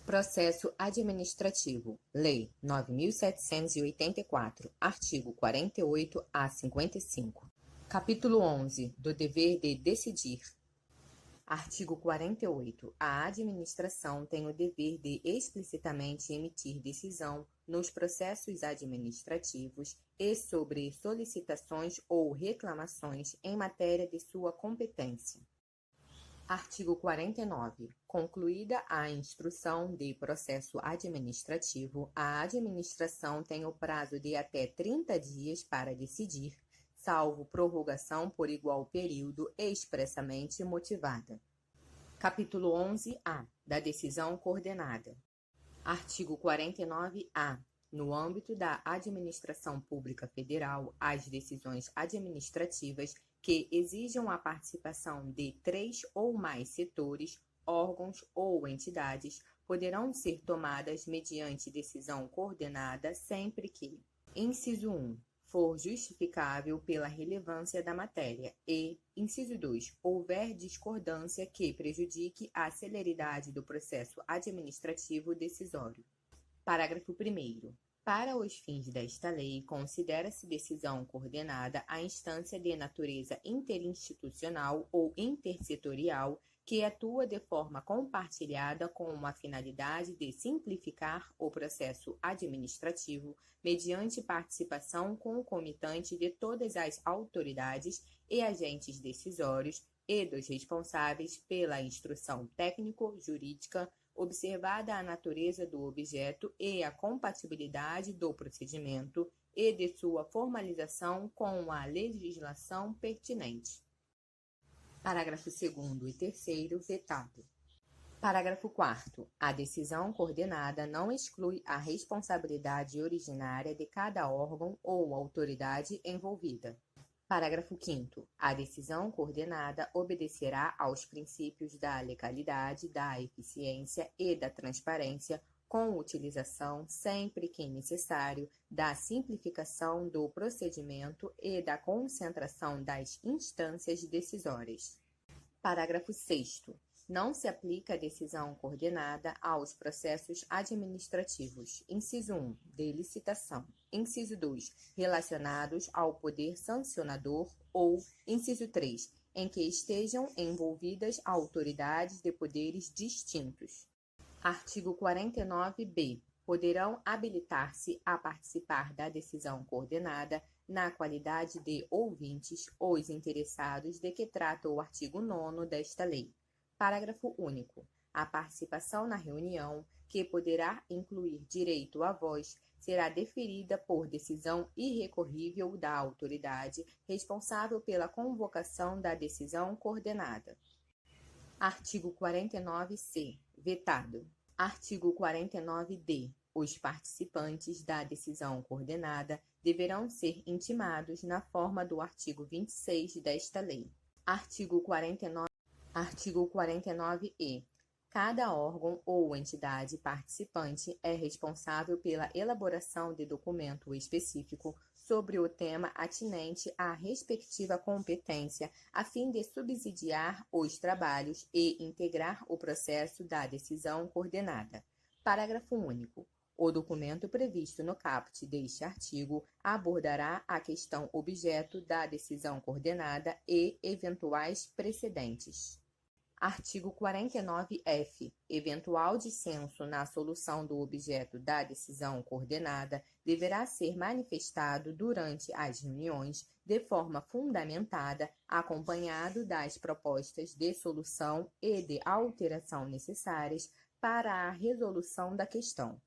Processo administrativo. Lei 9.784, artigo 48 a 55. Capítulo 11. Do dever de decidir. Artigo 48. A administração tem o dever de explicitamente emitir decisão nos processos administrativos e sobre solicitações ou reclamações em matéria de sua competência. Artigo 49. Concluída a instrução de processo administrativo, a administração tem o prazo de até 30 dias para decidir, salvo prorrogação por igual período expressamente motivada. Capítulo 11-A. Da decisão coordenada. Artigo 49-A. No âmbito da administração pública federal, as decisões administrativas que exijam a participação de 3 ou mais setores, órgãos ou entidades poderão ser tomadas mediante decisão coordenada sempre que: inciso 1. For justificável pela relevância da matéria e, inciso 2, houver discordância que prejudique a celeridade do processo administrativo decisório. Parágrafo 1º. Para os fins desta lei, considera-se decisão coordenada a instância de natureza interinstitucional ou intersetorial que atua de forma compartilhada com a finalidade de simplificar o processo administrativo mediante participação concomitante de todas as autoridades e agentes decisórios e dos responsáveis pela instrução técnico-jurídica, observada a natureza do objeto e a compatibilidade do procedimento e de sua formalização com a legislação pertinente. Parágrafo 2º e 3º, vetado. Parágrafo 4º. A decisão coordenada não exclui a responsabilidade originária de cada órgão ou autoridade envolvida. Parágrafo 5º. A decisão coordenada obedecerá aos princípios da legalidade, da eficiência e da transparência, com utilização, sempre que necessário, da simplificação do procedimento e da concentração das instâncias decisórias. Parágrafo 6º. Não se aplica a decisão coordenada aos processos administrativos. Inciso 1. De licitação. Inciso 2. Relacionados ao poder sancionador ou, inciso 3. Em que estejam envolvidas autoridades de poderes distintos. Artigo 49b. Poderão habilitar-se a participar da decisão coordenada, na qualidade de ouvintes, os interessados de que trata o artigo 9º desta lei. Parágrafo único. A participação na reunião, que poderá incluir direito à voz, será deferida por decisão irrecorrível da autoridade responsável pela convocação da decisão coordenada. Artigo 49c. Vetado. Artigo 49d. Os participantes da decisão coordenada deverão ser intimados na forma do artigo 26 desta lei. Artigo 49e. Cada órgão ou entidade participante é responsável pela elaboração de documento específico sobre o tema atinente à respectiva competência, a fim de subsidiar os trabalhos e integrar o processo da decisão coordenada. Parágrafo único. O documento previsto no caput deste artigo abordará a questão objeto da decisão coordenada e eventuais precedentes. Artigo 49f. Eventual dissenso na solução do objeto da decisão coordenada deverá ser manifestado durante as reuniões de forma fundamentada, acompanhado das propostas de solução e de alteração necessárias para a resolução da questão.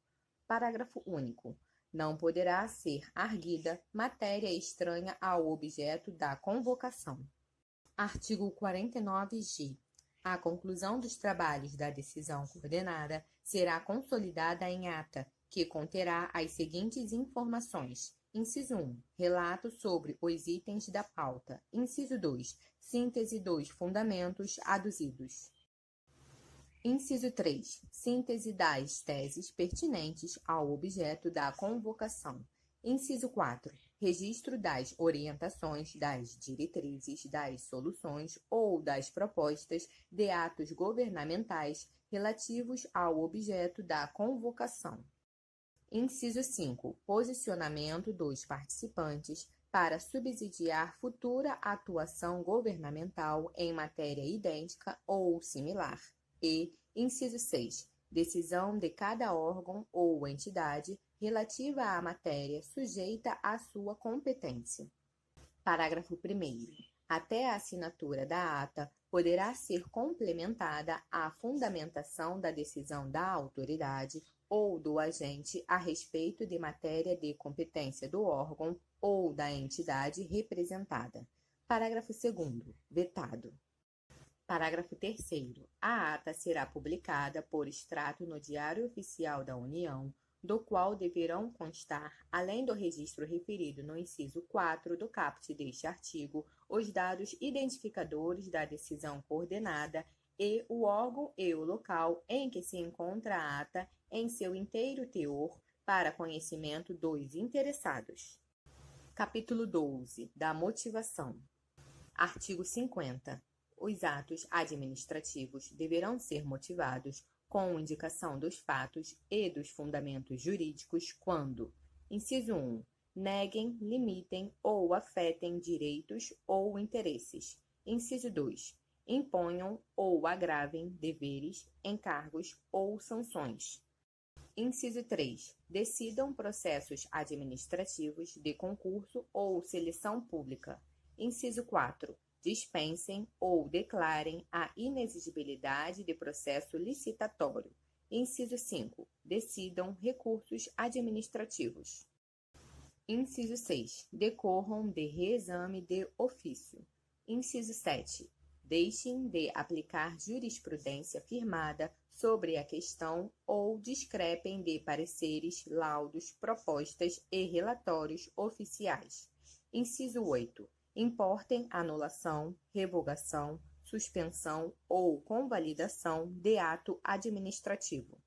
Parágrafo único. Não poderá ser arguida matéria estranha ao objeto da convocação. Artigo 49g. A conclusão dos trabalhos da decisão coordenada será consolidada em ata, que conterá as seguintes informações. Inciso 1. Relato sobre os itens da pauta. Inciso 2. Síntese dos fundamentos aduzidos. Inciso 3. Síntese das teses pertinentes ao objeto da convocação. Inciso 4. registro das orientações, das diretrizes, das soluções ou das propostas de atos governamentais relativos ao objeto da convocação. Inciso 5. Posicionamento dos participantes para subsidiar futura atuação governamental em matéria idêntica ou similar. E, inciso 6. Decisão de cada órgão ou entidade relativa à matéria sujeita à sua competência. Parágrafo 1º. Até a assinatura da ata, poderá ser complementada a fundamentação da decisão da autoridade ou do agente a respeito de matéria de competência do órgão ou da entidade representada. Parágrafo 2º. Vetado. Parágrafo 3º. A ata será publicada por extrato no Diário Oficial da União, do qual deverão constar, além do registro referido no inciso 4 do caput deste artigo, os dados identificadores da decisão coordenada e o órgão e o local em que se encontra a ata em seu inteiro teor, para conhecimento dos interessados. Capítulo 12. Da motivação. Artigo 50. Os atos administrativos deverão ser motivados com indicação dos fatos e dos fundamentos jurídicos quando: inciso 1. Neguem, limitem ou afetem direitos ou interesses. Inciso 2. Imponham ou agravem deveres, encargos ou sanções. Inciso 3. Decidam processos administrativos de concurso ou seleção pública. Inciso 4. Dispensem ou declarem a inexigibilidade de processo licitatório. Inciso 5. Decidam recursos administrativos. Inciso 6. Decorram de reexame de ofício. Inciso 7. Deixem de aplicar jurisprudência firmada sobre a questão ou discrepem de pareceres, laudos, propostas e relatórios oficiais. Inciso 8. Importem anulação, revogação, suspensão ou convalidação de ato administrativo.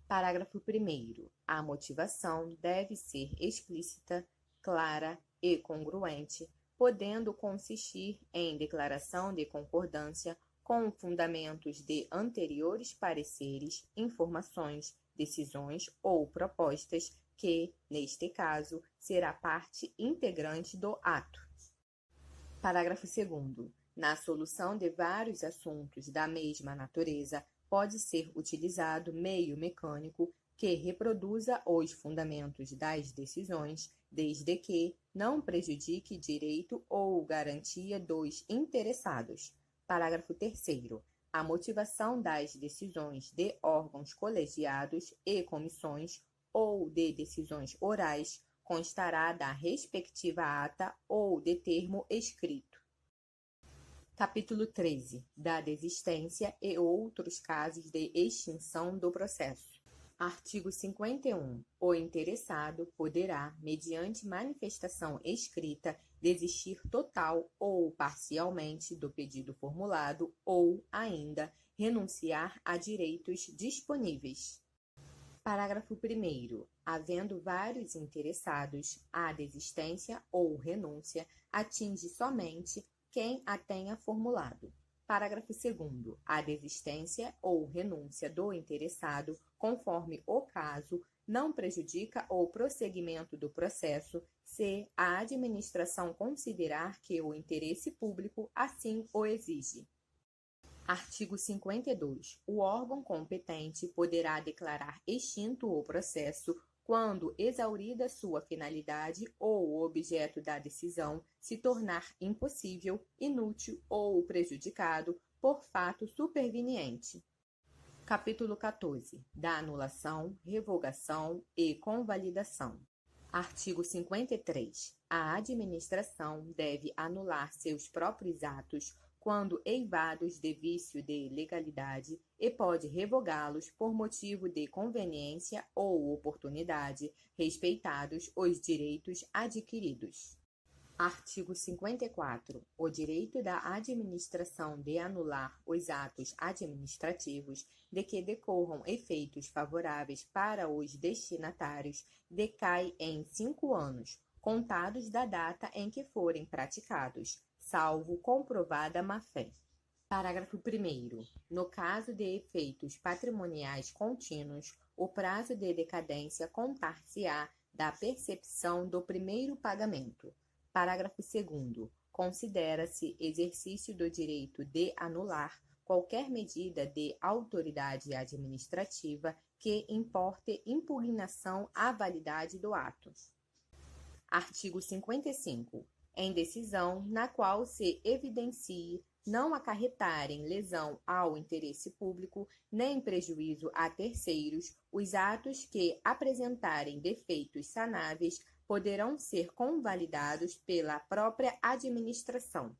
Parágrafo 1º. A motivação deve ser explícita, clara e congruente, podendo consistir em declaração de concordância com fundamentos de anteriores pareceres, informações, decisões ou propostas que, neste caso, será parte integrante do ato. Parágrafo 2º. Na solução de vários assuntos da mesma natureza, pode ser utilizado meio mecânico que reproduza os fundamentos das decisões, desde que não prejudique direito ou garantia dos interessados. Parágrafo 3º. A motivação das decisões de órgãos colegiados e comissões ou de decisões orais constará da respectiva ata ou de termo escrito. Capítulo 13. Da desistência e outros casos de extinção do processo. Artigo 51. O interessado poderá, mediante manifestação escrita, desistir total ou parcialmente do pedido formulado ou, ainda, renunciar a direitos disponíveis. Parágrafo 1º. Havendo vários interessados, a desistência ou renúncia atinge somente quem a tenha formulado. Parágrafo 2º. A desistência ou renúncia do interessado, conforme o caso, não prejudica o prosseguimento do processo se a administração considerar que o interesse público assim o exige. Artigo 52. O órgão competente poderá declarar extinto o processo quando exaurida sua finalidade ou o objeto da decisão se tornar impossível, inútil ou prejudicado por fato superveniente. Capítulo 14. Da anulação, revogação e convalidação. Artigo 53. A administração deve anular seus próprios atos quando eivados de vício de legalidade e pode revogá-los por motivo de conveniência ou oportunidade, respeitados os direitos adquiridos. Artigo 54. O direito da administração de anular os atos administrativos de que decorram efeitos favoráveis para os destinatários decai em 5 anos, contados da data em que forem praticados, salvo comprovada má-fé. Parágrafo 1º. No caso de efeitos patrimoniais contínuos, o prazo de decadência contar-se-á da percepção do primeiro pagamento. Parágrafo 2º. Considera-se exercício do direito de anular qualquer medida de autoridade administrativa que importe impugnação à validade do ato. Artigo 55. Em decisão na qual se evidencie não acarretarem lesão ao interesse público, nem prejuízo a terceiros, os atos que apresentarem defeitos sanáveis poderão ser convalidados pela própria administração.